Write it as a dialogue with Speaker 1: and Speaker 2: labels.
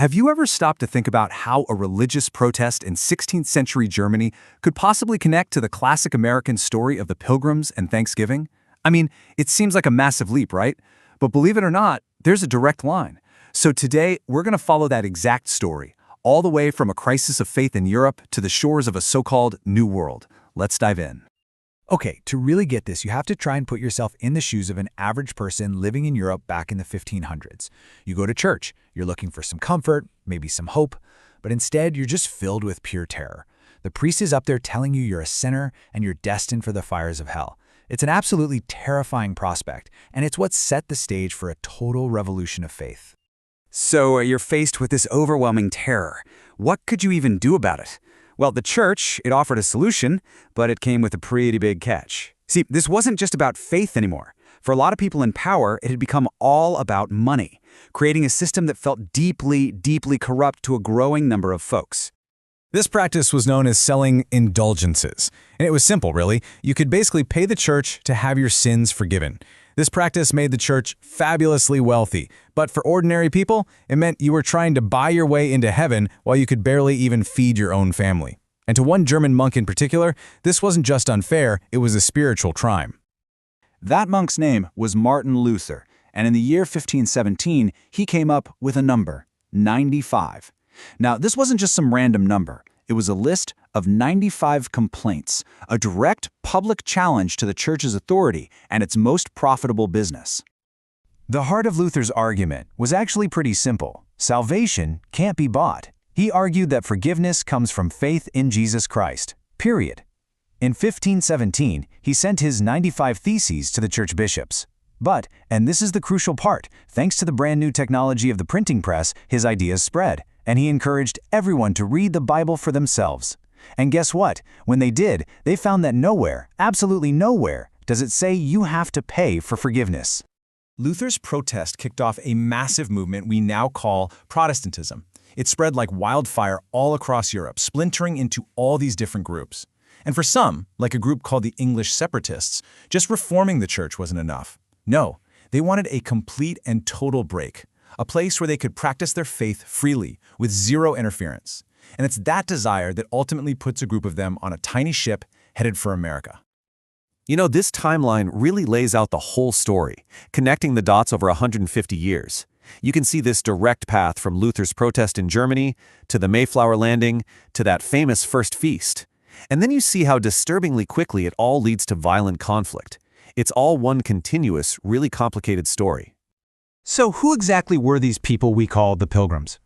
Speaker 1: Have you ever stopped to think about how a religious protest in 16th century Germany could possibly connect to the classic American story of the Pilgrims and Thanksgiving? I mean, it seems like a massive leap, right? But believe it or not, there's a direct line. So today, we're going to follow that exact story, all the way from a crisis of faith in Europe to the shores of a so-called New World. Let's dive in.
Speaker 2: Okay, to really get this, you have to try and put yourself in the shoes of an average person living in Europe back in the 1500s. You go to church, you're looking for some comfort, maybe some hope, but instead you're just filled with pure terror. The priest is up there telling you you're a sinner and you're destined for the fires of hell. It's an absolutely terrifying prospect, and it's what set the stage for a total revolution of faith.
Speaker 1: So you're faced with this overwhelming terror. What could you even do about it? Well, the church, it offered a solution, but it came with a pretty big catch. See, this wasn't just about faith anymore. For a lot of people in power, it had become all about money, creating a system that felt deeply, deeply corrupt to a growing number of folks.
Speaker 2: This practice was known as selling indulgences, and it was simple, really. You could basically pay the church to have your sins forgiven. This practice made the church fabulously wealthy, but for ordinary people, it meant you were trying to buy your way into heaven while you could barely even feed your own family. And to one German monk in particular, this wasn't just unfair, it was a spiritual crime.
Speaker 3: That monk's name was Martin Luther, and in the year 1517, he came up with a number, 95. Now, this wasn't just some random number. It was a list of 95 complaints, a direct public challenge to the church's authority and its most profitable business.
Speaker 2: The heart of Luther's argument was actually pretty simple. Salvation can't be bought. He argued that forgiveness comes from faith in Jesus Christ, period. In 1517, he sent his 95 Theses to the church bishops. But, and this is the crucial part, thanks to the brand new technology of the printing press, his ideas spread, and he encouraged everyone to read the Bible for themselves. And guess what? When they did, they found that nowhere, absolutely nowhere, does it say you have to pay for forgiveness.
Speaker 4: Luther's protest kicked off a massive movement we now call Protestantism. It spread like wildfire all across Europe, splintering into all these different groups. And for some, like a group called the English Separatists, just reforming the church wasn't enough. No, they wanted a complete and total break, a place where they could practice their faith freely, with zero interference. And it's that desire that ultimately puts a group of them on a tiny ship headed for America.
Speaker 5: You know, this timeline really lays out the whole story, connecting the dots over 150 years. You can see this direct path from Luther's protest in Germany, to the Mayflower landing, to that famous first feast. And then you see how disturbingly quickly it all leads to violent conflict. It's all one continuous, really complicated story.
Speaker 2: So who exactly were these people we call the Pilgrims?